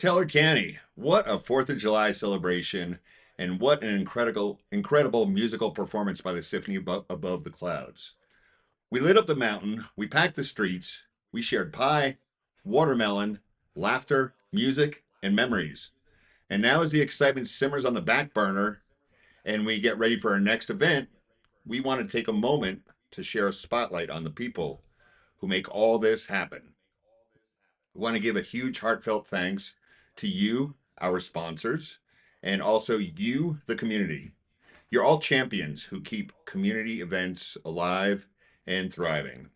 Teller County, what a 4th of July celebration, and what an incredible musical performance by the symphony above the clouds. We lit up the mountain, we packed the streets, we shared pie, watermelon, laughter, music, and memories. And now, as the excitement simmers on the back burner and we get ready for our next event, we want to take a moment to share a spotlight on the people who make all this happen. We want to give a huge heartfelt thanks to you, our sponsors, and also you, the community. You're all champions who keep community events alive and thriving.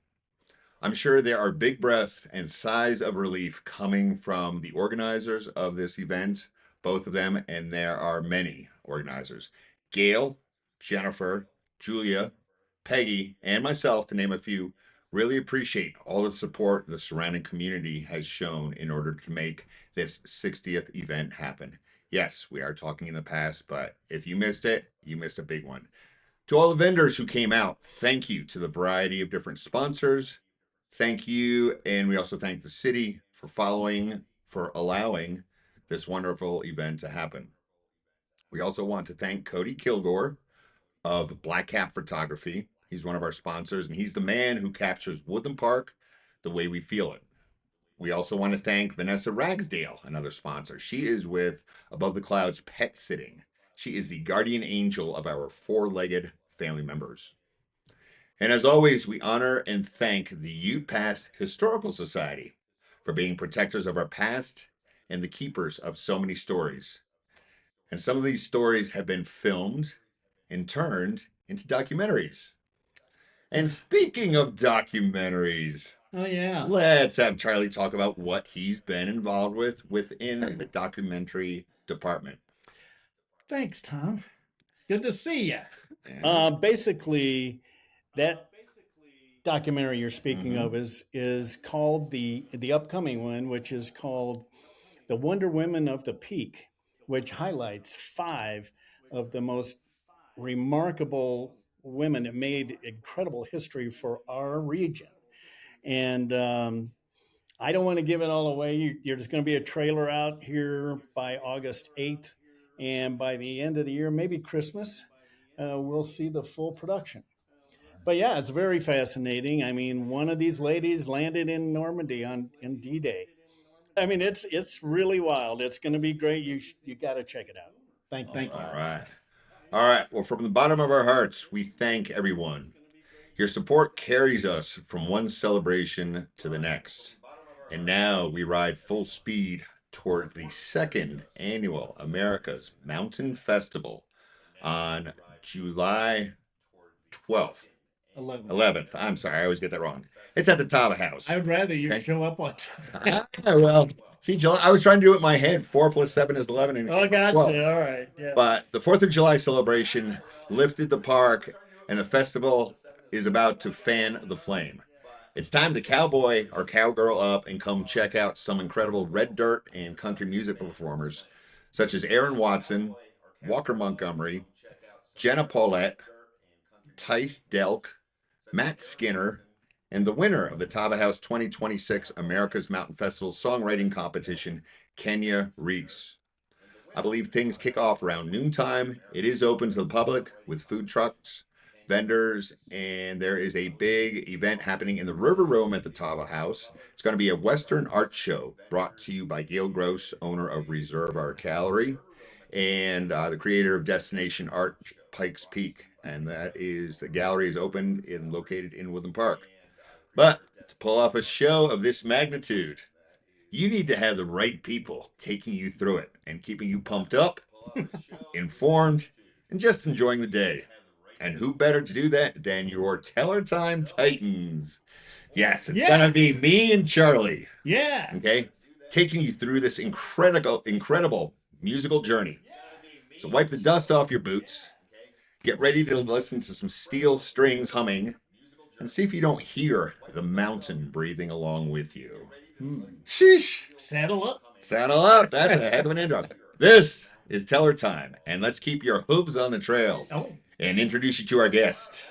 I'm sure there are big breaths and sighs of relief coming from the organizers of this event, both of them, and there are many organizers. Gail, Jennifer, Julia, Peggy, and myself, to name a few, really appreciate all the support the surrounding community has shown in order to make this 60th event happen. Yes, we are talking in the past, but if you missed it, you missed a big one. To all the vendors who came out, thank you. To the variety of different sponsors, thank you. And we also thank the city for allowing this wonderful event to happen. We also want to thank Cody Kilgore of Black Cap Photography. He's one of our sponsors, and he's the man who captures Woodland Park the way we feel it. We also want to thank Vanessa Ragsdale, another sponsor. She is with Above the Clouds Pet Sitting. She is the guardian angel of our four-legged family members. And as always, we honor and thank the Ute Pass Historical Society for being protectors of our past and the keepers of so many stories. And some of these stories have been filmed and turned into documentaries. And speaking of documentaries, Oh, yeah. let's have Charlie talk about what he's been involved with within the documentary department. Thanks, Tom. Good to see you. Basically, that documentary you're speaking of is called the upcoming one, which is called "The Wonder Women of the Peak," which highlights five of the most remarkable women that made incredible history for our region. And I don't want to give it all away. There's going to be a trailer out here by August 8th. And by the end of the year, maybe Christmas, we'll see the full production. But yeah, it's very fascinating. I mean, one of these ladies landed in Normandy in D-Day. I mean, it's really wild. It's going to be great. You got to check it out. Thank you. All right. All right. Well, from the bottom of our hearts, we thank everyone. Your support carries us from one celebration to the next. And now we ride full speed toward the second annual America's Mountain Festival on July 12th. 11th. I'm sorry, I always get that wrong. It's at the Tava House. I would rather you show up on time. Well, see, July, I was trying to do it in my head. 4 plus 7 is 11. And Oh, gotcha. 12. All right. Yeah. But the 4th of July celebration lifted the park, and the festival is about to fan the flame. It's time to cowboy or cowgirl up and come check out some incredible red dirt and country music performers, such as Aaron Watson, Walker Montgomery, Jenna Paulette, Tice Delk, Matt Skinner, and the winner of the Tava House 2026 America's Mountain Festival Songwriting Competition, Kenya Reese. I believe things kick off around noontime. It is open to the public with food trucks, vendors, and there is a big event happening in the River Room at the Tava House. It's going to be a Western art show brought to you by Gail Gross, owner of Reserve Art Gallery, and the creator of Destination Art Pikes Peak. And that is, the gallery is open and located in Woodland Park. But to pull off a show of this magnitude, you need to have the right people taking you through it and keeping you pumped up, informed, and just enjoying the day. And who better to do that than your Teller Time Titans? Yes, it's going to be me and Charlie. Yeah. Okay? Taking you through this incredible musical journey. So wipe the dust off your boots. Get ready to listen to some steel strings humming and see if you don't hear the mountain breathing along with you. Sheesh. Saddle up. Saddle up. That's a heck of an intro. This is Teller Time, and let's keep your hooves on the trail and introduce you to our guest.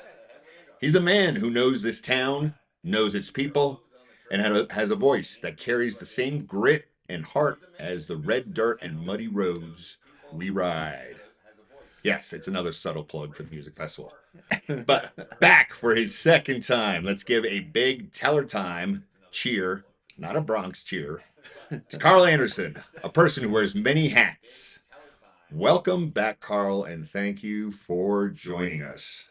He's a man who knows this town, knows its people, and has a voice that carries the same grit and heart as the red dirt and muddy roads we ride. Yes, it's another subtle plug for the music festival. But back for his second time. Let's give a big Teller time cheer, not a Bronx cheer, to Carl Andersen, a person who wears many hats. Welcome back, Carl, and thank you for joining us.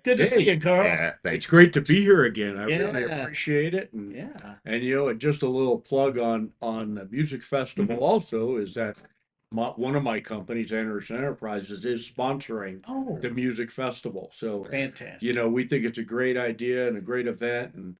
Good to see you, Carl. Yeah, thank It's you. great to be here again. I really Yeah. appreciate it. And, Yeah. and and just a little plug on the music festival also is that one of my companies, Andersen Enterprises, is sponsoring Oh, the music festival. So, fantastic. we think it's a great idea and a great event, and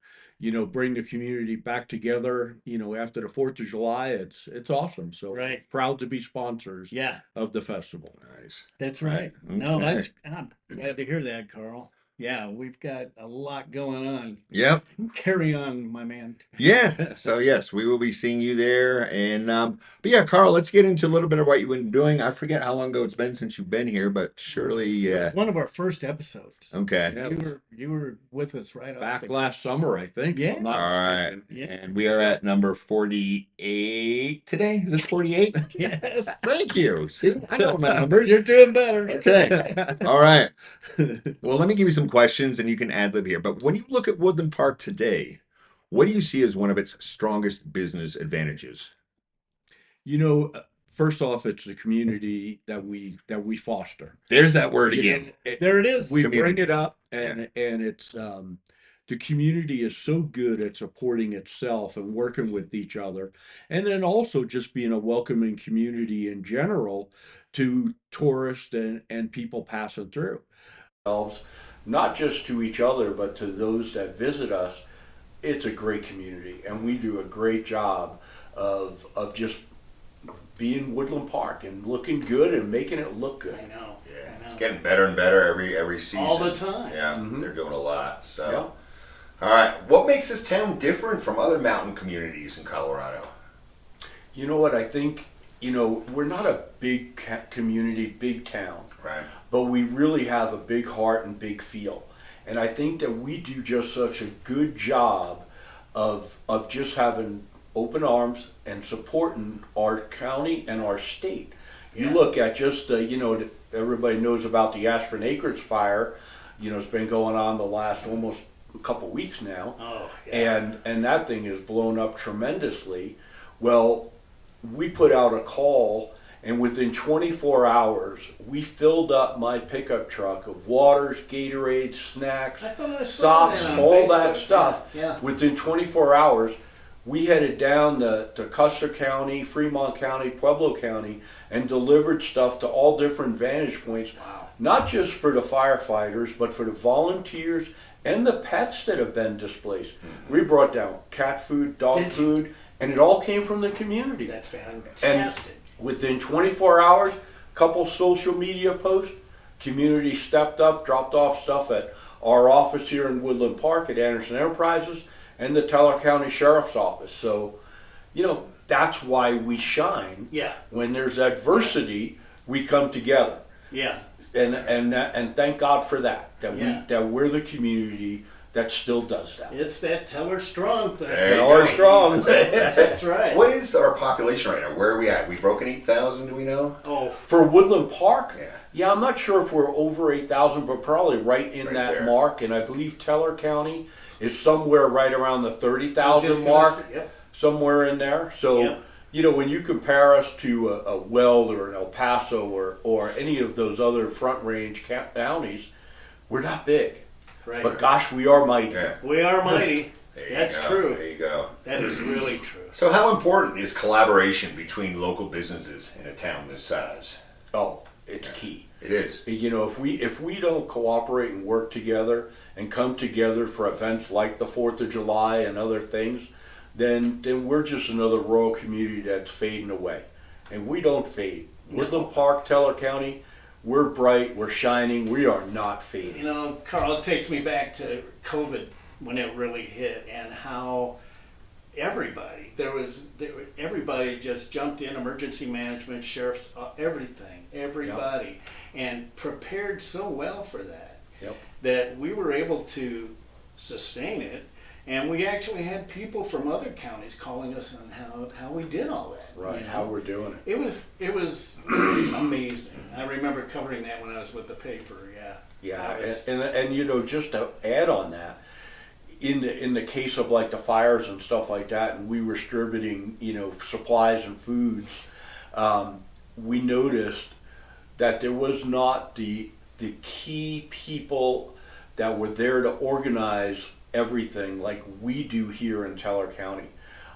bring the community back together. After the 4th of July, it's awesome. So Right. proud to be sponsors Yeah, of the festival. Nice. that's Right. right. No, Okay. I'm glad to hear that, Carl. Yeah, we've got a lot going on. Yep. Carry on, my man. Yeah. So yes, we will be seeing you there. And but yeah, Carl, let's get into a little bit of what you've been doing. I forget how long ago it's been since you've been here, but surely It's one of our first episodes. okay. Yeah, You were with us right off back the last summer, I think. if I'm Yeah. not All right. mistaken. Yeah. And we are at number 48 today. Is this 48? Yes. Thank you. See, I know my numbers. You're doing better. Okay. All right. Well, let me give you some questions and you can ad lib here. But when you look at Woodland Park today, what do you see as one of its strongest business advantages? First off, it's the community that we foster. There's that word You again. know, There it is. we Community. bring it up, and it's the community is so good at supporting itself and working with each other, and then also just being a welcoming community in general to tourists and people passing through. Not just to each other, but to those that visit us. It's a great community, and we do a great job of just being Woodland Park and looking good and making it look good. I know. Yeah, I it's know. getting better and better every season. All the time. Yeah, Mhm. they're doing a lot. So, Yeah. all right, what makes this town different from other mountain communities in Colorado? You know what? I think, we're not a big community, big town, Right. but we really have a big heart and big feel. And I think that we do just such a good job of just having open arms and supporting our county and our state. You Yeah. look at just, everybody knows about the Aspen Acres fire. It's been going on the last almost a couple weeks now. Oh, yeah. And that thing is blown up tremendously. Well, we put out a call, and within 24 hours, we filled up my pickup truck of waters, Gatorades, snacks, I thought I saw socks, that on all that Facebook. stuff. Yeah. Within 24 hours, we headed down to Custer County, Fremont County, Pueblo County, and delivered stuff to all different vantage points, Wow. not just for the firefighters, but for the volunteers and the pets that have been displaced. We brought down cat food, dog Did you? food, and it all came from the community. That's fantastic. Within 24 hours, couple social media posts, community stepped up, dropped off stuff at our office here in Woodland Park at Andersen Enterprises and the Teller County Sheriff's Office. So, that's why we shine. Yeah. When there's adversity, we come together. Yeah. And thank God for that. Yeah. That we're the community that still does that. It's that Teller Strong thing. There you Teller go. strong. That's right. What is our population right now? Where are we at? We broken 8,000? Do we know? Oh, For Woodland Park, Yeah. I'm not sure if we're over 8,000, but probably right in Right that there. mark. And I believe Teller County is somewhere right around the I was 30,000 just gonna mark, say, yep. somewhere in there. So, Yep. when you compare us to a Weld or an El Paso or any of those other front range counties, we're not big. Right. But gosh, we are mighty. Yeah. We are mighty. There you That's go. true. There you go. That is really true. So, how important is collaboration between local businesses in a town this size? Oh, it's key. It is. If we don't cooperate and work together and come together for events like the 4th of July and other things, then we're just another rural community that's fading away. And we don't fade. Woodland Park, Teller County, we're bright, we're shining, we are not fading. Carl, it takes me back to COVID when it really hit and how everybody just jumped in, emergency management, sheriffs, everything, everybody, and prepared so well for that, Yep. that we were able to sustain it And we actually had people from other counties calling us on how we did all that. Right, you know? how we're doing it. It was amazing. I remember covering that when I was with the paper. Yeah. Yeah, That was- and you know, just to add on that, in the case of like the fires and stuff like that, and we were distributing, you know, supplies and foods, we noticed that there was not the key people that were there to organize everything like we do here in Teller County.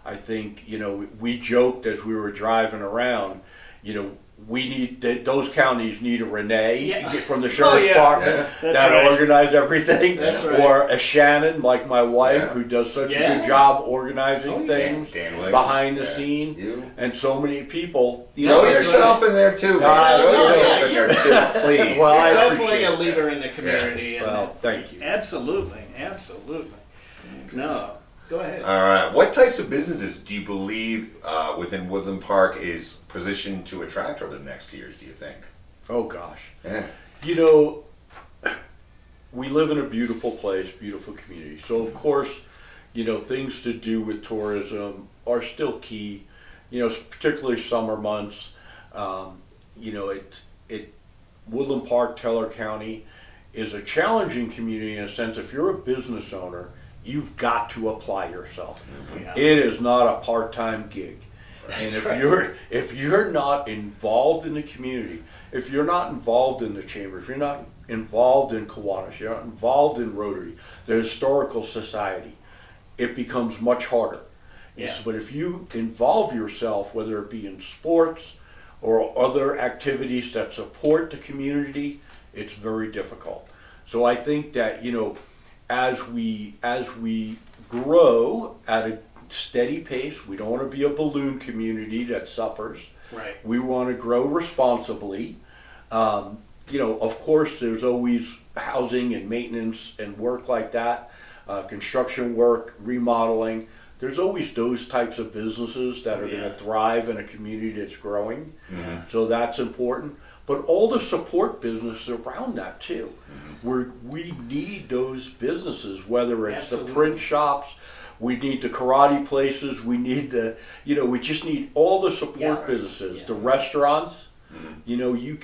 I think, you know, we joked as we were driving around, you know, we need those counties need a Renee Yeah. from the sheriff's yeah. department That's that right. organize everything, That's right. or a Shannon like my wife Yeah. who does such a Yeah. good job organizing Oh, yeah. things Dan Williams. behind the Yeah. scene, You. and so many people. You Throw know, yourself in there too, man. No, Throw no, yourself yeah, in there too, please. Well, I You're Yeah. definitely a appreciate leader in the community. And Well, thank you. Absolutely, absolutely. No, go ahead. All right. What types of businesses do you believe within Woodland Park is positioned to attract over the next years, do you think? Oh gosh. Yeah. You know, we live in a beautiful place, beautiful community. So of course, you know, things to do with tourism are still key. You know, particularly summer months. You know, Woodland Park, Teller County, is a challenging community in a sense. If you're a business owner, you've got to apply yourself. Yeah. It is not a part-time gig. And That's if right. you're not involved in the community, if you're not involved in the chamber, if you're not involved in Kiwanis, you're not involved in Rotary, the Historical Society, it becomes much harder. Yeah. But if you involve yourself, whether it be in sports or other activities that support the community, it's very difficult. So I think that, you know, as we grow at a steady pace, we don't want to be a balloon community that suffers. Right. We want to grow responsibly. You know, of course, there's always housing and maintenance and work like that, construction work, remodeling. There's always those types of businesses that are going to thrive in a community that's growing. Mm-hmm. So that's important. But all the support businesses around that too. We need those businesses, whether it's Absolutely. the print shops, we need the karate places, we need the, you know, we just need all the support Yeah. businesses, Yeah. the restaurants. Mhm. You know,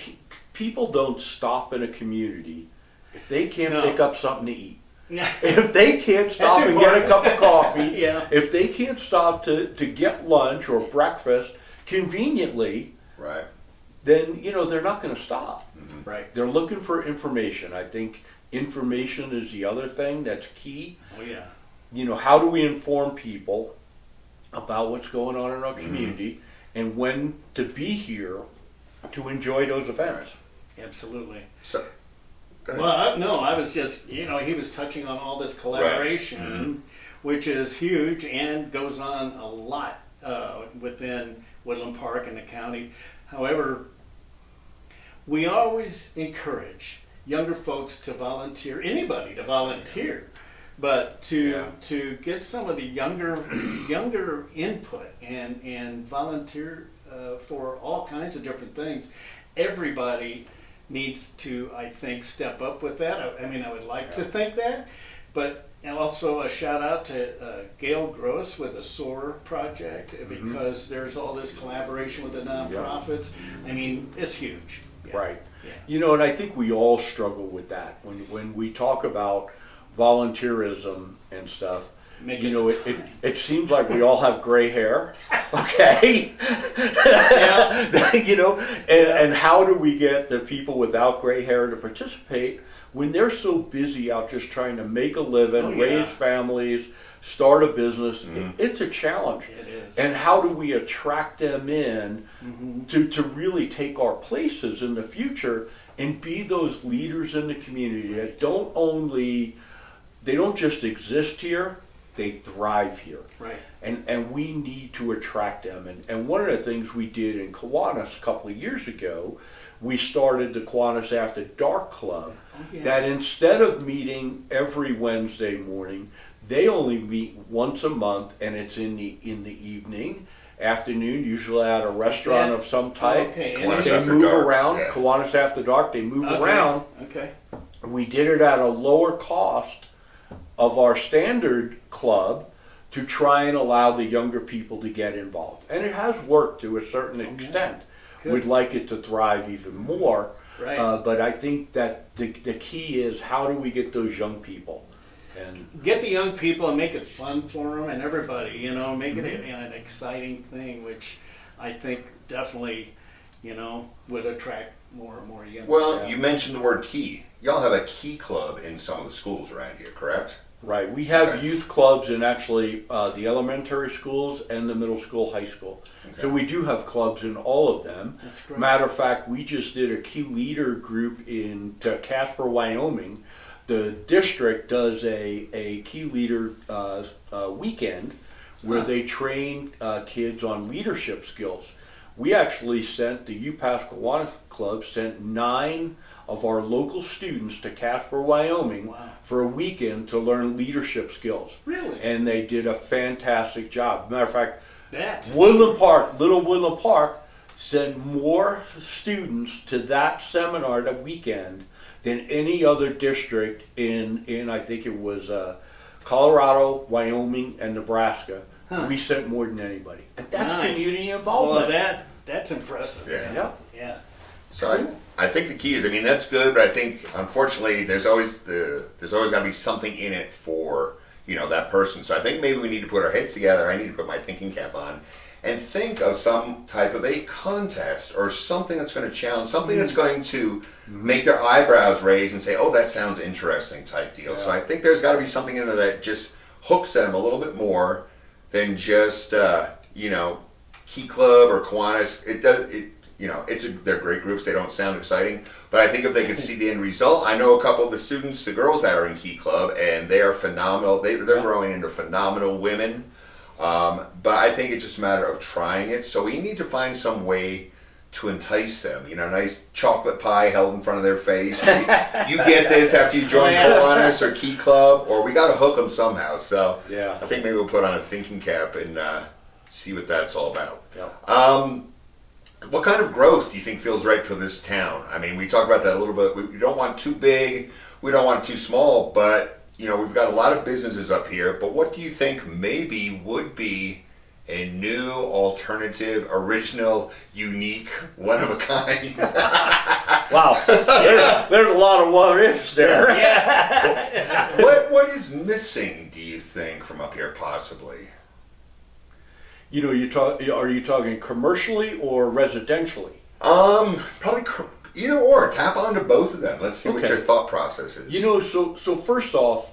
people don't stop in a community if they can't No. pick up something to eat. Yeah. If they can't stop and get a important. cup of coffee, Yeah. if they can't stop to get lunch or breakfast conveniently, Right. then, you know, they're not going to stop. Right. They're looking for information. I think information is the other thing that's key. Oh yeah. You know, how do we inform people about what's going on in our community and when to be here to enjoy those events? Absolutely. So, go ahead. Well, I was just, you know, he was touching on all this collaboration, which is huge and goes on a lot within Woodland Park and the county. However, we always encourage younger folks to volunteer, anybody to volunteer, but to get some of the younger input and volunteer for all kinds of different things. Everybody needs to, I think, step up with that. I mean, I would like to think that, but and also a shout out to Gail Gross with the SOAR project, because there's all this collaboration with the nonprofits. I mean, it's huge. Yeah. Right. Yeah. You know, and I think we all struggle with that when we talk about volunteerism and stuff. Make You it know, time. it seems like we all have gray hair, okay? Yeah. You know, and how do we get the people without gray hair to participate when they're so busy out just trying to make a living, Oh, yeah. raise families, start a business? It's a challenge. It is. And how do we attract them in Mhm. to really take our places in the future and be those leaders in the community that they don't just exist here, they thrive here. Right. And we need to attract them. And one of the things we did in Kiwanis a couple of years ago, we started the Kiwanis After Dark Club, Oh, yeah. that instead of meeting every Wednesday morning, they only meet once a month, and it's in the evening, afternoon, usually at a restaurant of some type. Okay. Kiwanis They After move Dark, around, yeah. Kiwanis After Dark, they move Okay. around. Okay. We did it at a lower cost of our standard club to try and allow the younger people to get involved. And it has worked to a certain extent. Good. We'd like it to thrive even more. Right. But I think that the key is, how do we get those young people? And Get the young people and make it fun for them and everybody, you know, make it an exciting thing, which I think definitely, you know, would attract more and more young Well, people. you mentioned the word key. Y'all have a key club in some of the schools around here, correct? right, we have Okay. youth clubs in actually the elementary schools and the middle school, high school. So Okay. we do have clubs in all of them. That's great. Matter of fact, we just did a key leader group in Casper, Wyoming. The district does a key leader weekend where they train kids on leadership skills. We actually sent, the UPass Kiwanis Club sent 9 of our local students to Casper, Wyoming Wow. for a weekend to learn leadership skills. Really? And they did a fantastic job. Matter of fact, That. Woodland Park, Little Woodland Park, sent more students to that seminar that weekend than any other district in I think it was Colorado, Wyoming, and Nebraska. Huh. We sent more than anybody. And that's Nice. community Well, involvement. that's impressive. Yeah. Yeah. Yeah. So I think the key is, I mean, that's good, but I think unfortunately there's always got to be something in it for, you know, that person. So I think maybe we need to put our heads together. I need to put my thinking cap on and think of some type of a contest or something that's going to challenge, something that's going to make their eyebrows raise and say, oh, that sounds interesting type deal. So Yeah. I think there's got to be something in there that just hooks them a little bit more than just, you know, Key Club or Kiwanis. They're great groups. They don't sound exciting, but I think if they could see the end result, I know a couple of the students, the girls that are in Key Club, and they are phenomenal. They're growing into phenomenal women. But I think it's just a matter of trying it. So we need to find some way to entice them. You know, nice chocolate pie held in front of their face. You get this after you join Kiwanis or Key Club, or we got to hook them somehow. So Yeah. I think maybe we'll put on a thinking cap and see what that's all about. Yeah. What kind of growth do you think feels right for this town? I mean, we talked about that a little bit. We don't want too big, we don't want too small, but you know, we've got a lot of businesses up here. But what do you think maybe would be a new, alternative, original, unique, one of a kind? Wow. There's a lot of what ifs there. What is missing, do you think, from up here possibly? You know, are you talking commercially or residentially? Probably either or. Tap onto both of them. Let's see what Okay. your thought process is. You know, so first off,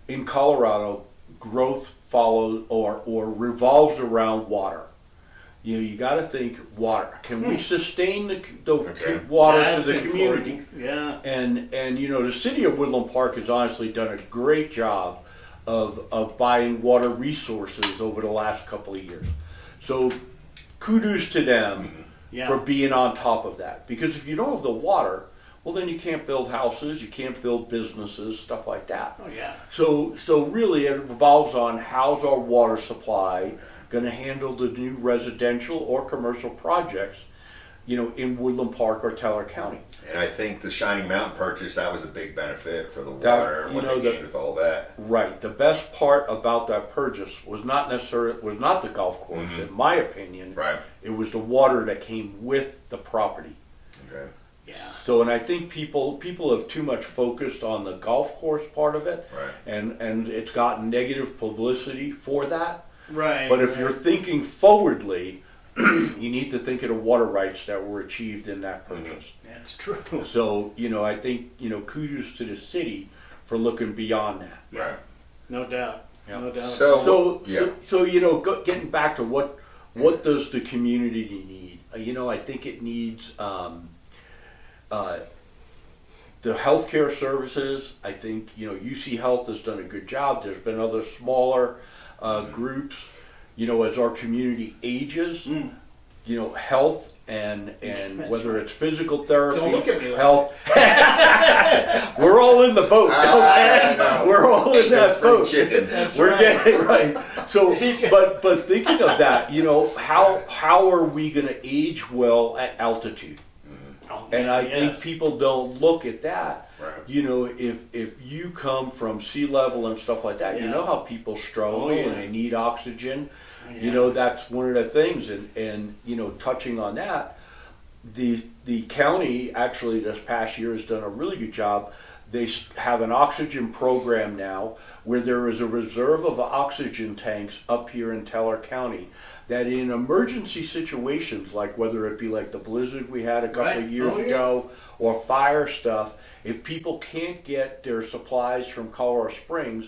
in Colorado, growth follows or revolves around water. You know, you got to think water. Can we sustain the Okay. water That's to the community? important. Yeah. And you know, the city of Woodland Park has honestly done a great job of buying water resources over the last couple of years. So kudos to them Yeah. for being on top of that. Because if you don't have the water, well, then you can't build houses, you can't build businesses, stuff like that. Oh yeah. So really it revolves on how's our water supply going to handle the new residential or commercial projects, you know, in Woodland Park or Teller County. And I think the Shining Mountain purchase, that was a big benefit for the That- water and you what know, they gained with all that. Right. The best part about that purchase was not the golf course, in my opinion. Right. It was the water that came with the property. Okay. Yeah. So, and I think people have too much focused on the golf course part of it, Right. and it's gotten negative publicity for that. Right. But if you're thinking forwardly, you need to think of the water rights that were achieved in that purchase. That's true. So, you know, I think, you know, kudos to the city for looking beyond that. Right. No doubt. Yeah. No doubt. So you know, getting back to what does the community need? You know, I think it needs the healthcare services. I think, you know, UC Health has done a good job. There's been other smaller groups. You know, as our community ages, you know, health and That's whether right. it's physical therapy, Don't look at me like health. We're all in the boat. I Okay? know. We're all in that Spring boat. chicken. That's We're right. getting right. So, but thinking of that, you know, how are we going to age well at altitude? Oh, And I yes. think people don't look at that. Right. You know, if you come from sea level and stuff like that, you Yeah. know how people struggle Oh, yeah. and they need oxygen. Yeah. You know, that's one of the things. And you know, touching on that, the county actually this past year has done a really good job. They have an oxygen program now where there is a reserve of oxygen tanks up here in Teller County that in emergency situations, like whether it be like the blizzard we had a couple Right. of years Oh, yeah. ago or fire stuff, if people can't get their supplies from Colorado Springs,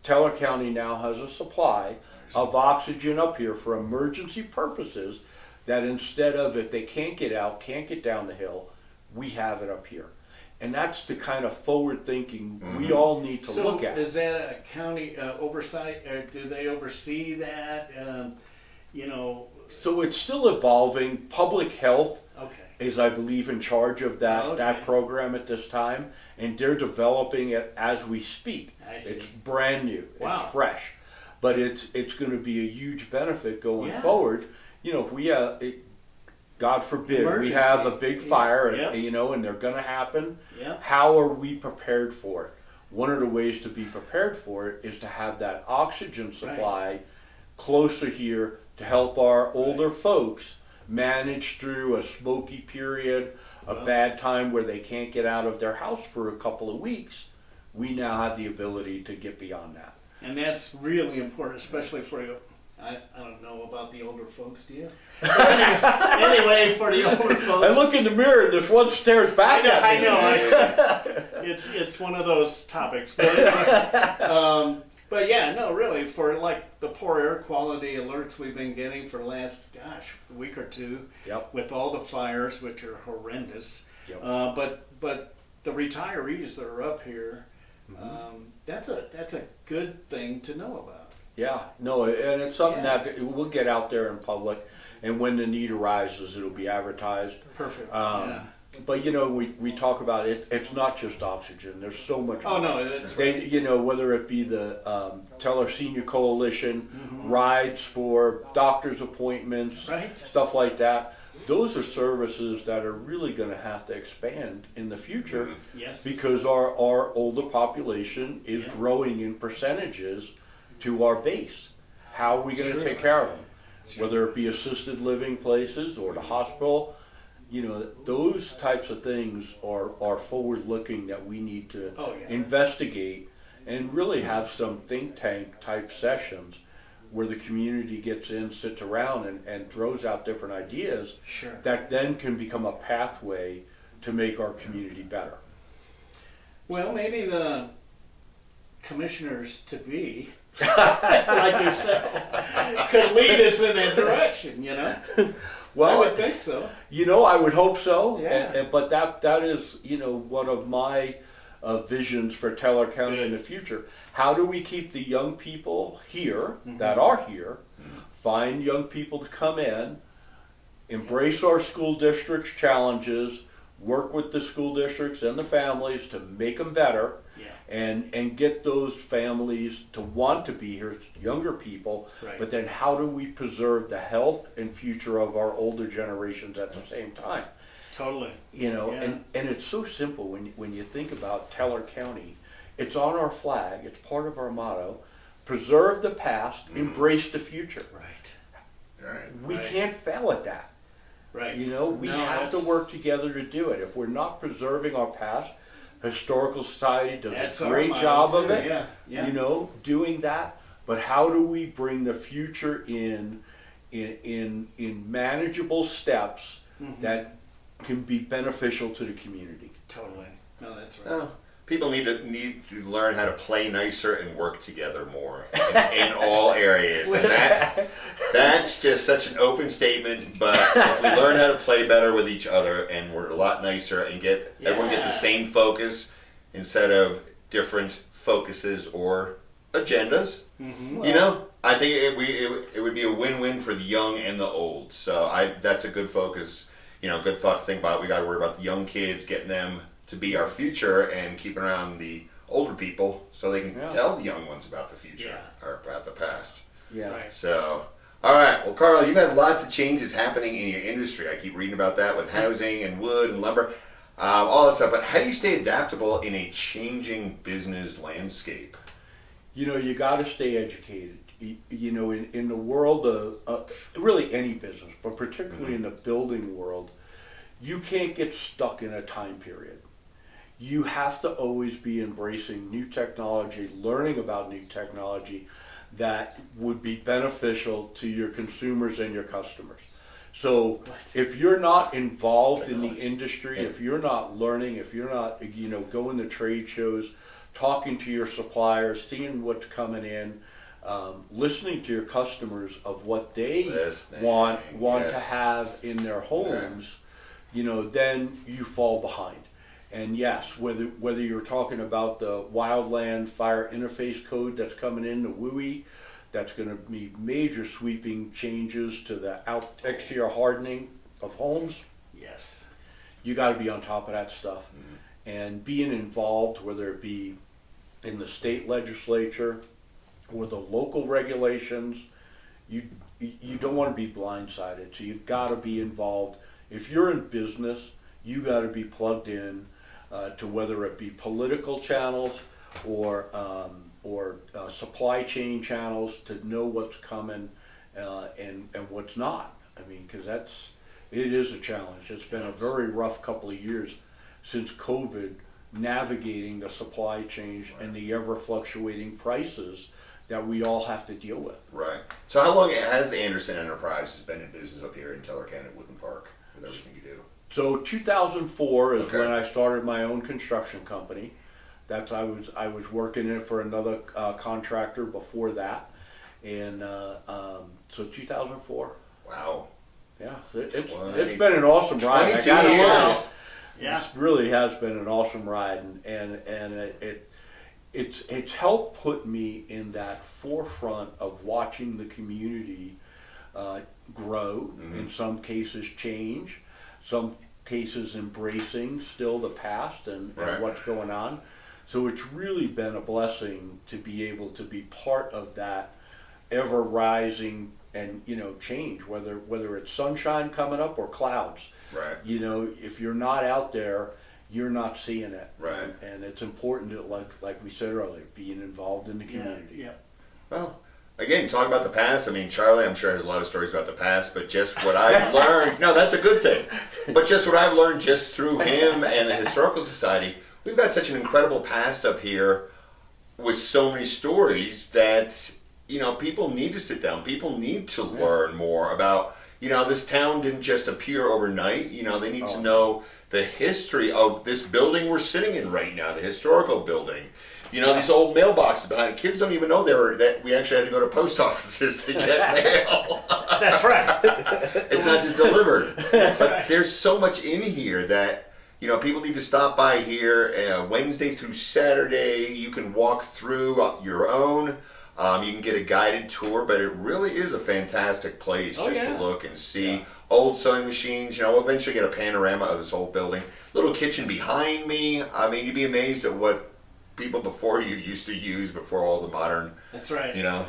Teller County now has a supply of oxygen up here for emergency purposes that instead of if they can't get out, can't get down the hill, we have it up here. And that's the kind of forward thinking we all need to look at. Is that a county oversight, or do they oversee that? You know, So it's still evolving. Public health okay. is, I believe, in charge of that, that Okay. program at this time, and they're developing it as we speak. I see. It's brand new. Wow. It's fresh, but it's going to be a huge benefit going Yeah. forward. You know, if we God forbid, Emergency. we have a big fire, Yep. and, you know, and they're going to happen. Yeah. How are we prepared for it? One of the ways to be prepared for it is to have that oxygen supply closer here to help our older folks manage through a smoky period, a bad time where they can't get out of their house for a couple of weeks. We now have the ability to get beyond that. And that's really important, especially for you. I don't know about the older folks, do you? Anyway, for the older folks. I look in the mirror and this one stares back at me. I know. It's one of those topics. But, anyway, but yeah, no, really, for like the poor air quality alerts we've been getting for the last, week or two, Yep. with all the fires, which are horrendous. Yep. But the retirees that are up here, that's a good thing to know about. Yeah, no, and it's something Yeah. that we'll get out there in public, and when the need arises, it'll be advertised. Perfect. But you know, we talk about it. It's not just oxygen. There's so much. Oh more. no, it's They, you know, whether it be the Teller Senior Coalition, rides for doctor's appointments, Right. stuff like that. Those are services that are really going to have to expand in the future yes. because our older population is Yeah. growing in percentages to our base. How are we It's going to true. take care of them? It's true. Whether it be assisted living places or the hospital, you know, those types of things are forward looking that we need to Oh, yeah. investigate and really have some think tank type sessions where the community gets in, sits around and throws out different ideas Sure. that then can become a pathway to make our community better. Well, maybe the commissioners to be, like yourself, could lead us in that direction. You know, Well, I would think so. You know, I would hope so. Yeah. But that is, you know, one of my visions for Teller County in the future. How do we keep the young people here that are here, find young people to come in, embrace our school district's challenges, work with the school districts and the families to make them better, Yeah. and get those families to want to be here, younger people, Right. but then how do we preserve the health and future of our older generations at the same time? Totally. You know, Yeah. and it's so simple when you think about Teller County. It's on our flag, it's part of our motto, preserve the past, embrace the future. Right. Right. We Right. can't fail at that. Right. You know, we No, have to that's- work together to do it. If we're not preserving our past, Historical Society does That's a our great motto, job of too. it. Yeah. Yeah. You know, doing that. But how do we bring the future in manageable steps that can be beneficial to the community? Totally. No, that's right. Well, people need to learn how to play nicer and work together more in all areas, and that's just such an open statement. But if we learn how to play better with each other, and we're a lot nicer, and everyone get the Yeah. same focus instead of different focuses or agendas, you know, I think it would be a win-win for the young and the old. So that's a good focus. You know, good thought to think about. We got to worry about the young kids, getting them to be our future, and keeping around the older people so they can tell the young ones about the future or about the past. Yeah. Right. So, All right. Well, Carl, you've had lots of changes happening in your industry. I keep reading about that with housing and wood and lumber, all that stuff. But how do you stay adaptable in a changing business landscape? You got to stay educated. In the world of really any business, but particularly in the building world, you can't get stuck in a time period. You have to always be embracing new technology, learning about new technology that would be beneficial to your consumers and your customers. So if you're not involved in the industry, if you're not learning, if you're not, going to trade shows, talking to your suppliers, seeing what's coming in, listening to your customers of what they want to have in their homes, then you fall behind. And yes, whether you're talking about the Wildland Fire Interface Code that's coming in, the WUI, that's going to be major sweeping changes to the exterior hardening of homes. Yes. You got to be on top of that stuff. And being involved, whether it be in the state legislature or the local regulations, you don't want to be blindsided. So you've got to be involved. If you're in business, you got to be plugged in to whether it be political channels or supply chain channels to know what's coming and what's not. I mean, because it is a challenge. It's been a very rough couple of years since COVID, navigating the supply chain and the ever fluctuating prices that we all have to deal with. Right. So how long has Andersen Enterprises been in business up here in Teller County, Woodland Park, with everything you do? So 2004 is Okay. when I started my own construction company. I was working in it for another contractor before that, and so 2004. Wow. Yeah, so it's been an awesome ride. 22 I gotta years. say, Yeah. it really has been an awesome ride, and it's helped put me in that forefront of watching the community grow. In some cases, change. Some cases, embracing still the past and what's going on. So it's really been a blessing to be able to be part of that ever rising and change, whether it's sunshine coming up or clouds. Right. If you're not out there, you're not seeing it. Right. And it's important to, like we said earlier, being involved in the community. Yeah. Well, again, talk about the past. I mean, Charlie, I'm sure has a lot of stories about the past, but just what I've learned. No, that's a good thing. But just what I've learned just through him and the Historical Society, we've got such an incredible past up here with so many stories that, people need to sit down. People need to learn more about, this town didn't just appear overnight. They need to know the history of this building we're sitting in right now, the historical building. These old mailboxes behind it. Kids don't even know that we actually had to go to post offices to get mail. That's right. It's not just delivered. That's But right. there's so much in here that, people need to stop by here Wednesday through Saturday. You can walk through your own. You can get a guided tour, but it really is a fantastic place to look and see old sewing machines. We'll eventually get a panorama of this old building. Little kitchen behind me. I mean, you'd be amazed at what people before you used to use before all the modern, That's right. Yeah.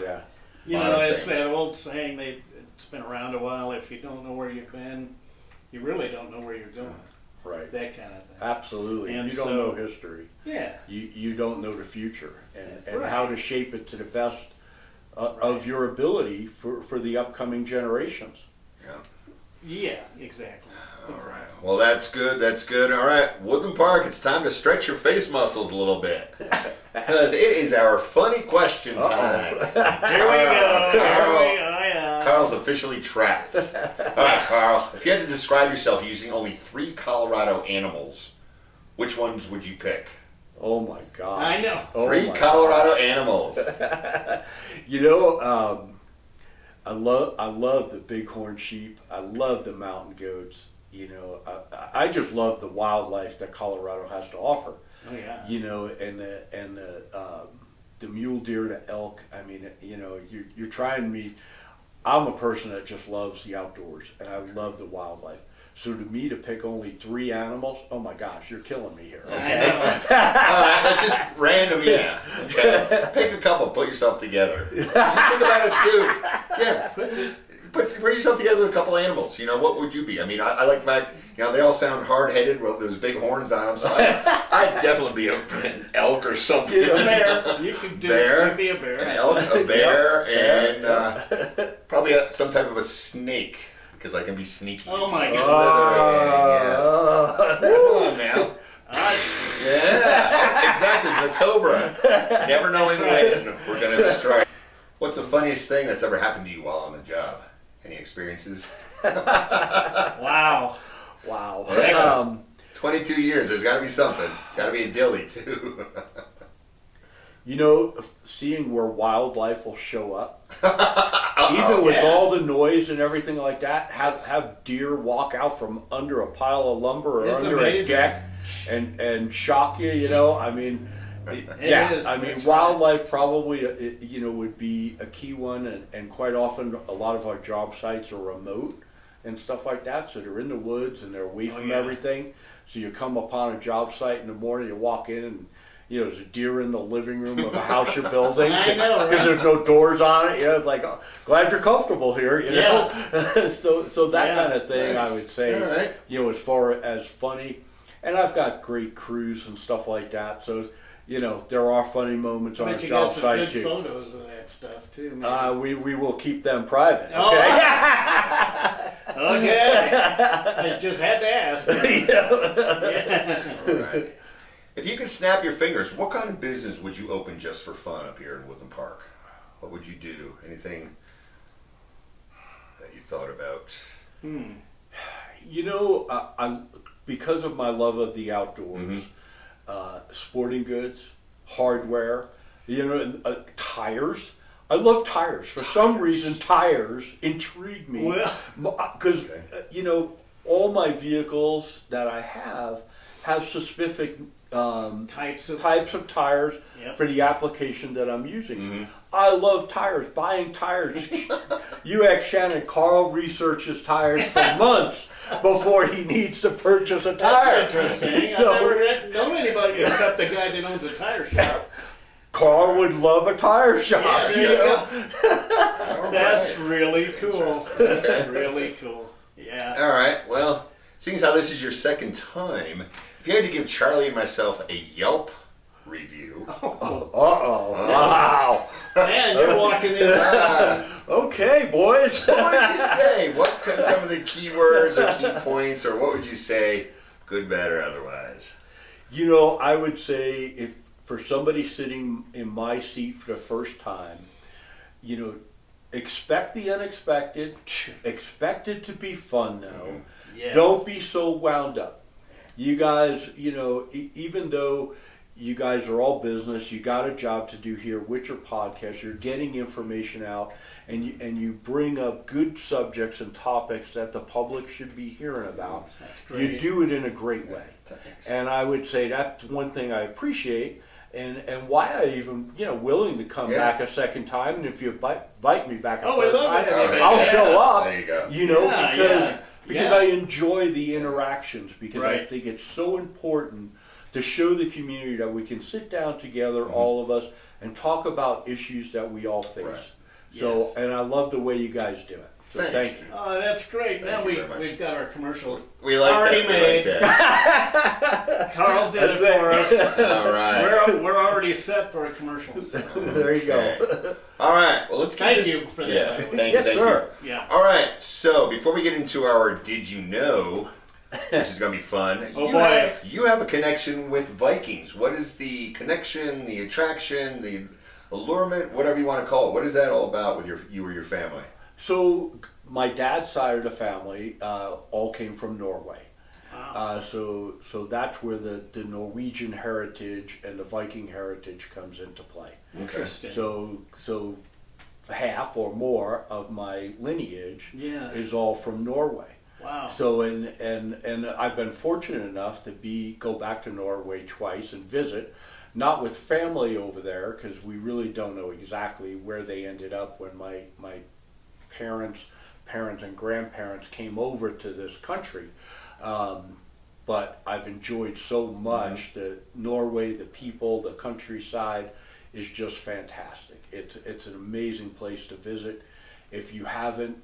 It's things. that old saying, it's been around a while. If you don't know where you've been, you really don't know where you're going. Right. That kind of thing. Absolutely. And you don't know history. Yeah. You don't know the future and Right. how to shape it to the best of your ability for the upcoming generations. Yeah, exactly. All right. Well, that's good. That's good. All right, Woodland Park, it's time to stretch your face muscles a little bit. Because it is our funny question time. Here we go. Yeah. Carl's officially trapped. All right, Carl, if you had to describe yourself using only 3 Colorado animals, which ones would you pick? Oh my gosh. I know. Oh 3 my Colorado animals. I love the bighorn sheep. I love the mountain goats. I just love the wildlife that Colorado has to offer. Oh yeah. And the mule deer, the elk. I mean, you're trying me. I'm a person that just loves the outdoors, and I love the wildlife. So to me, to pick only 3 animals, oh my gosh, you're killing me here. I know. All right, that's just random, yeah. Okay. Pick a couple, put yourself together. Think about it too. Yeah, put yourself together with a couple animals. What would you be? I mean, I like the fact, they all sound hard-headed with those big horns on them. So I'd definitely be an elk or something. A bear. You could be a bear. An elk, a bear, and probably some type of a snake, because I can be sneaky. Oh my God! Yes. Come on now. Yeah, exactly. The cobra. Never knowing when we're going to strike. What's the funniest thing that's ever happened to you while on the job? Any experiences? Wow. Yeah. 22 years. There's got to be something. It's got to be a dilly too. Seeing where wildlife will show up, even with all the noise and everything like that, have deer walk out from under a pile of lumber or It's under amazing. a deck and shock you. I mean, It yeah, is. I mean, That's wildlife probably would be a key one, and quite often a lot of our job sites are remote and stuff like that, so they're in the woods and they're away from everything. So you come upon a job site in the morning, you walk in and there's a deer in the living room of a house you're building. I know, right? Because there's no doors on it. It's like, oh, glad you're comfortable here. So that kind of thing, nice. I would say. All right. As far as funny, and I've got great crews and stuff like that. So there are funny moments on a Bet you job got some site good too. photos of that stuff too. Maybe. We will keep them private. Oh. Okay. Okay. I just had to ask. All right. If you could snap your fingers, what kind of business would you open just for fun up here in Woodland Park? What would you do? Anything that you thought about? I because of my love of the outdoors, sporting goods, hardware, tires. I love tires. For some reason, tires intrigue me. Because, all my vehicles that I have specific Types of tires for the application that I'm using. I love tires, buying tires. You ask Shannon, Carl researches tires for months before he needs to purchase a tire. That's interesting. I've never known anybody except the guy that owns a tire shop. Carl would love a tire shop. Yeah, there you go. All That's right. really cool. That's really cool. Yeah. All right. Well, seeing as how this is your second time, if you had to give Charlie and myself a Yelp review. Wow. Man, you're walking in with something. Okay, boys. What would you say? What could some of the keywords or key points, or what would you say, good, bad, or otherwise? I would say if for somebody sitting in my seat for the first time, expect the unexpected. Expect it to be fun, though. Yes. Don't be so wound up. You guys, even though you guys are all business, you got a job to do here with your podcast, you're getting information out, and you bring up good subjects and topics that the public should be hearing about. That's great. You do it in a great way. Thanks. And I would say that's one thing I appreciate, and why I even willing to come back a second time. And if you invite me back a Oh, we third love time, it. I'll show up. There you go. Because I enjoy the interactions, because I Right. think it's so important to show the community that we can sit down together, all of us, and talk about issues that we all face. Right. So, Yes. and I love the way you guys do it. So thank you. Oh, that's great. Thank Now you very much. we've got our commercial We like already that. made. We like that. Carl did it for us. All right. We're already set for a commercial. So. There you go. All right. Well, let's keep Thank this. you for that, Yeah. by the way. Thank Yes, you. Thank sir. you. Yeah. All right. So before we get into our Did You Know, which is going to be fun. Oh, boy. You have a connection with Vikings. What is the connection, the attraction, the allurement, whatever you want to call it? What is that all about with you or your family? So my dad's side of the family all came from Norway. Wow. So that's where the Norwegian heritage and the Viking heritage comes into play. Interesting. So half or more of my lineage Yeah. is all from Norway. Wow. So and I've been fortunate enough to go back to Norway twice and visit, not with family over there, because we really don't know exactly where they ended up when my parents and grandparents came over to this country. But I've enjoyed so much the Norway, the people, the countryside is just fantastic. It's an amazing place to visit. if you haven't,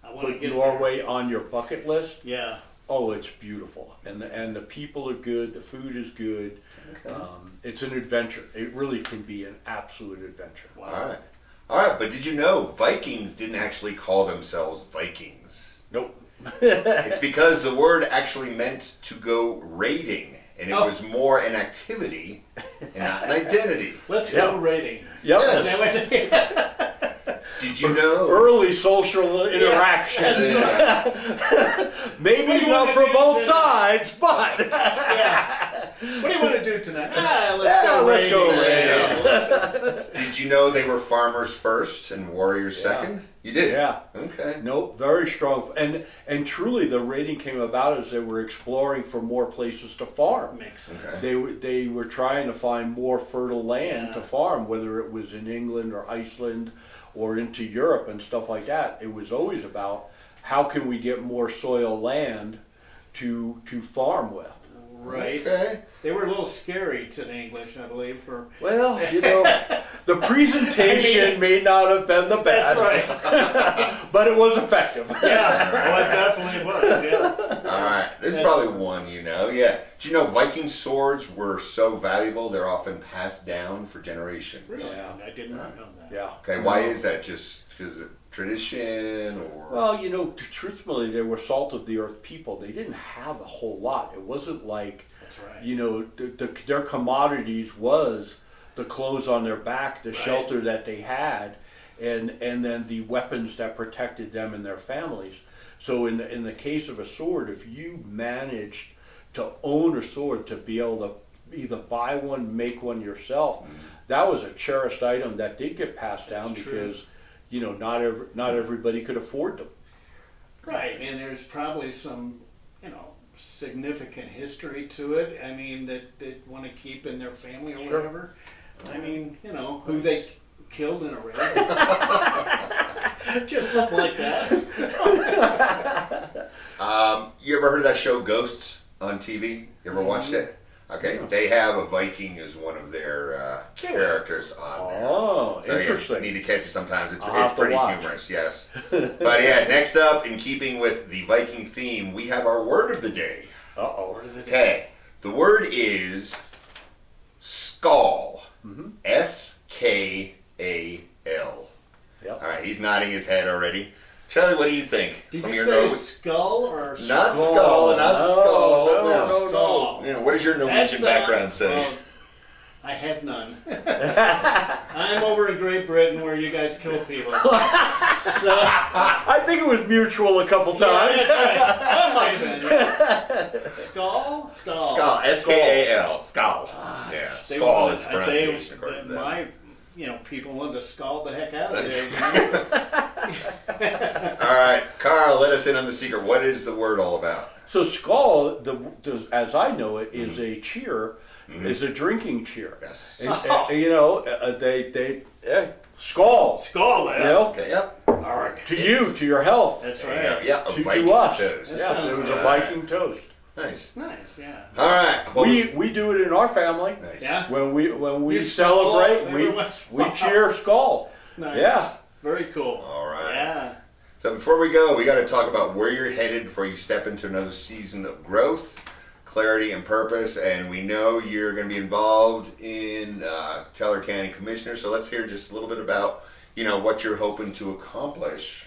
I want to put get Norway on your bucket list, Yeah. oh, it's beautiful, and the people are good, the food is good. Okay. It's an adventure. It really can be an absolute adventure. Wow. All right. All right, but did you know Vikings didn't actually call themselves Vikings? Nope. It's because the word actually meant to go raiding, and it Oh. was more an activity and not an identity. Let's Yeah. go rating. Yep. Yes. Is that what- Did you know? Early social interaction. Yeah. Maybe What do you not wanna for do both to- sides, but Yeah. What do you want to do tonight? Let's Yeah, go let's rating. go rating. Did you know they were farmers first and warriors Yeah. second? You did? yeah. Okay. Nope, very strong. And truly the rating came about as they were exploring for more places to farm. Makes sense. Okay. They were trying to find more fertile land Yeah. to farm, whether it was in England or Iceland or into Europe and stuff like that. It was always about how can we get more soil land to farm with. Right. Okay. They were a little scary to the English, I believe. Well, the presentation may not have been the best, That's right. but it was effective. Yeah. Oh, it definitely was. Yeah. All right. This is That's- probably one you know. Yeah. Do you know Viking swords were so valuable they're often passed down for generations? Really? Yeah. I did not know that. Yeah. Okay. Why is that? Just because of tradition or? Well, truthfully, they were salt of the earth people. They didn't have a whole lot. It wasn't like, That's right. their commodities was the clothes on their back, the Right. shelter that they had, and then the weapons that protected them and their families. So in the case of a sword, if you managed to own a sword, to be able to either buy one, make one yourself, that was a cherished item that did get passed down. That's true. Because not everybody could afford them. Right, and there's probably some, significant history to it. I mean, that they want to keep in their family or Sure. whatever. I mean, who they killed in a raid. Just something like that. You ever heard of that show Ghosts on TV? You ever watched it? Okay, they have a Viking as one of their characters on there. Oh, So interesting. you need to catch it sometimes. It's, I'll have it's to pretty watch. humorous, yes. But yeah, next up, in keeping with the Viking theme, we have our word of the day. Uh-oh. Word of the day. Okay, the word is skull. S-K-A-L. Yep. All right, he's nodding his head already. Charlie, what do you think? Did From you your say Norwe- skull or Not skull, not skull. No. skull? Yeah, what does your Norwegian background say? well, I have none. I'm over in Great Britain where you guys kill people. So, I think it was mutual a couple times. yeah, that's right. That might have been. Yeah. Skull? Skull. Skull. S-K-A-L. Skull. Yeah, They skull wanted- is the pronunciation according to them. My, people wanted to skull the heck out of it. All right, Carl, let us in on the secret. What is the word all about? So skull, as I know it, is a cheer, is a drinking cheer. Yes. And, skull. Skull, man. Okay, yep. All right. To you, to your health. That's Yeah, right. yeah, a To Viking us. toast. That Yeah, sounds it was right. a Viking toast. Nice. Nice, yeah. All right. Well, We do it in our family. nice. Yeah. When we You celebrate, skull, we everyone's- cheer skull. Nice. Yeah. Very cool. All right. Yeah. So before we go, we got to talk about where you're headed before you step into another season of growth, clarity, and purpose. And we know you're going to be involved in Teller County Commissioner. So let's hear just a little bit about, what you're hoping to accomplish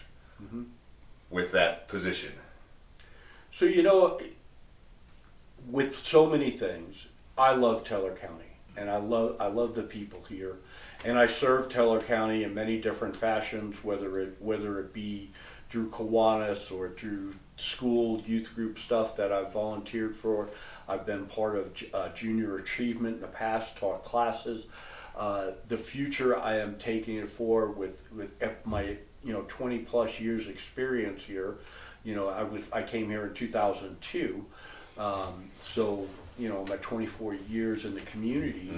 with that position. So with so many things, I love Teller County, and I love the people here, and I serve Teller County in many different fashions, whether it be through Kiwanis or through school youth group stuff that I've volunteered for. I've been part of junior achievement in the past, taught classes. The future I am taking it for with my 20 plus years experience here. I came here in 2002. So, my 24 years in the community,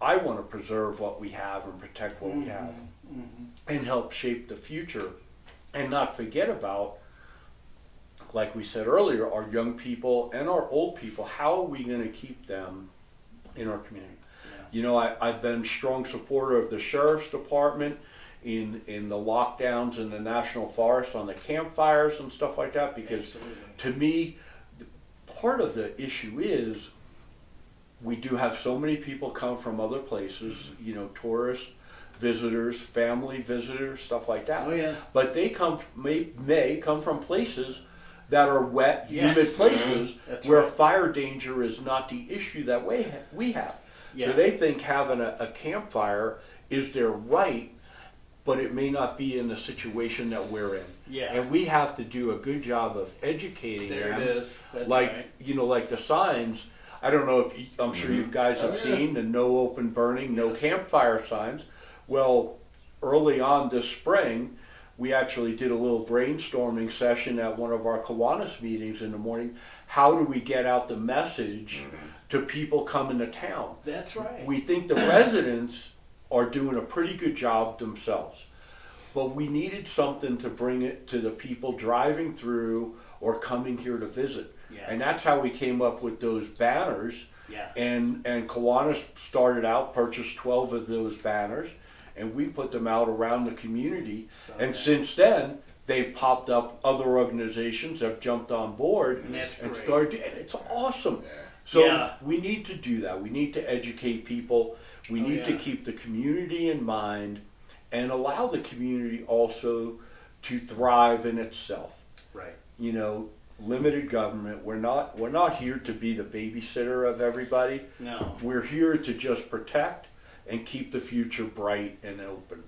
I want to preserve what we have and protect what we have and help shape the future and not forget about, like we said earlier, our young people and our old people. How are we going to keep them in our community? I've been a strong supporter of the Sheriff's Department in the lockdowns in the national forest on the campfires and stuff like that, because to me, part of the issue is we do have so many people come from other places, you know, tourists, visitors, family visitors, stuff like that. Oh yeah. But they may come from places that are wet, Yes. humid places That's where right. fire danger is not the issue that we have. Yeah. So they think having a campfire is their right, but it may not be in the situation that we're in. Yeah. And we have to do a good job of educating There them. it is. That's Like, right. you know, like the signs. I don't know if I'm sure you guys have Oh, yeah. seen the no open burning, no Yes. campfire signs. Well, early on this spring, we actually did a little brainstorming session at one of our Kiwanis meetings in the morning. How do we get out the message to people coming to town? That's right. We think the residents are doing a pretty good job themselves, but we needed something to bring it to the people driving through or coming here to visit. Yeah. And that's how we came up with those banners. Yeah. And Kiwanis started out, purchased 12 of those banners, and we put them out around the community. So, And yeah. since then, they've popped up, other organizations have jumped on board And that's and great. started, and it's awesome. So Yeah. we need to do that. We need to educate people. We Oh, need to yeah. keep the community in mind and allow the community also to thrive in itself. Right. You know, limited government. We're not here to be the babysitter of everybody. No. We're here to just protect and keep the future bright and open.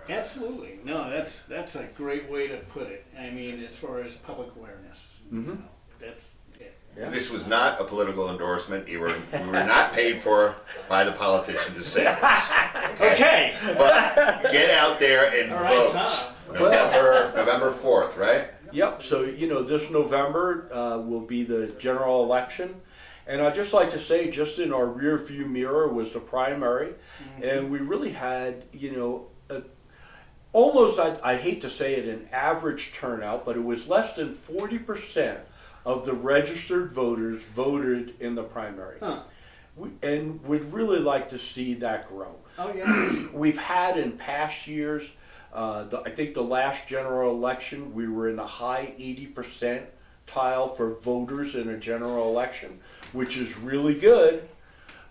Absolutely. No, that's a great way to put it. I mean, as far as public awareness, Mhm. you know, that's it. Yeah. This was not a political endorsement. We were not paid for by the politician to say this. Okay. But get out there and All right, vote. Tom. November 4th, right? Yep. So, you know, this November will be the general election. And I'd just like to say, just in our rear view mirror was the primary. And we really had, you know, almost, I hate to say it, an average turnout, but it was less than 40% of the registered voters voted in the primary. Huh. And we'd really like to see that grow. Oh yeah. We've had in past years, I think the last general election, we were in the high 80% tile for voters in a general election, which is really good.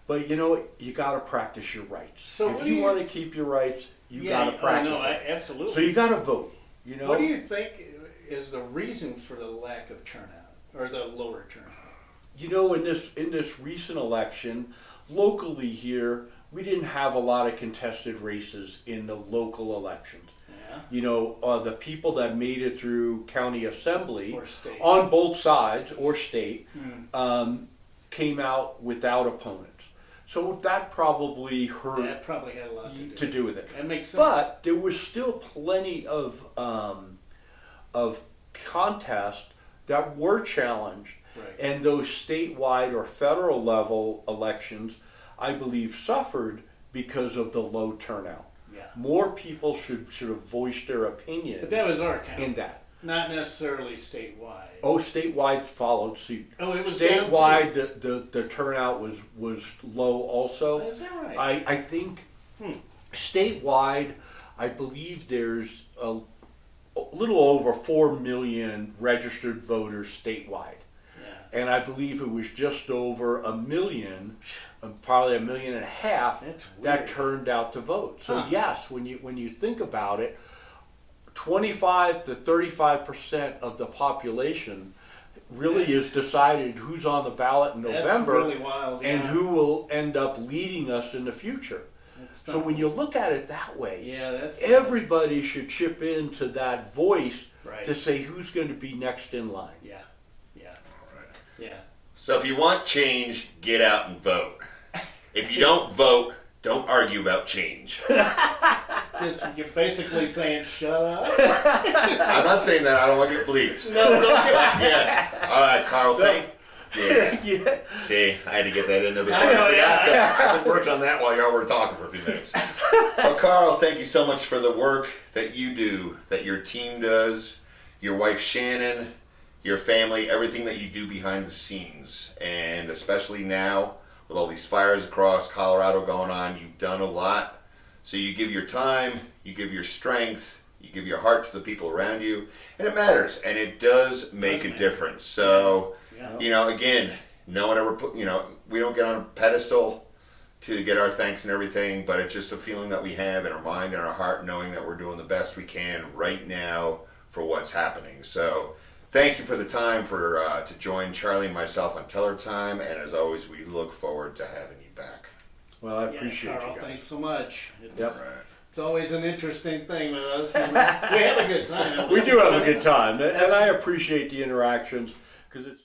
But you know, you got to practice your rights. So if what do you you- want to keep your rights, you got to Oh, practice no, it. absolutely. So you got to vote. You know. What do you think is the reason for the lack of turnout or the lower turnout? You know, in this recent election, locally here, we didn't have a lot of contested races in the local elections. Yeah. You know, the people that made it through county assembly Or state. on both sides or state Hmm. came out without opponents. So that probably hurt That probably had a lot to do with it. That makes sense. But there was still plenty of contests that were challenged, Right. and those statewide or federal level elections, I believe, suffered because of the low turnout. Yeah. More people should have voiced their opinion But that was our count, in that. not necessarily statewide. Oh, statewide followed suit. Oh, it was down Statewide, the turnout was low also. Is that right? I think statewide, I believe there's a little over 4 million registered voters statewide. Yeah. And I believe it was just over 1 million, probably 1.5 million, That's that weird. turned out to vote. So Huh. yes, when you think about it, 25 to 35% of the population really is decided who's on the ballot in That's November really wild. and yeah. who will end up leading us in the future. That's So when you look at it that way, yeah, that's everybody should chip into that voice right. to say who's going to be next in line. Yeah, yeah, yeah. So if you want change, get out and vote. If you don't vote, don't argue about change. You're basically saying shut up. I'm not saying that. I don't want to get bleeped. No, don't get Yes. All right, Carl. Yeah. Yeah. See, I had to get that in there before I know, I forgot yeah. that. I've been working on that while y'all were talking for a few minutes. Well, Carl, thank you so much for the work that you do, that your team does, your wife Shannon, your family, everything that you do behind the scenes. And especially now, with all these fires across Colorado going on, you've done a lot. So you give your time, you give your strength, you give your heart to the people around you, and it matters, and it does make a difference. So, again, no one ever put, we don't get on a pedestal to get our thanks and everything, but it's just a feeling that we have in our mind and our heart, knowing that we're doing the best we can right now for what's happening. So thank you for the time to join Charlie and myself on Teller Time, and as always, we look forward to having you back. Well, I appreciate Carl, you guys. thanks so much. It's, Yep. it's always an interesting thing with us. And we have a good time. We do have a good time, and I appreciate the interactions because it's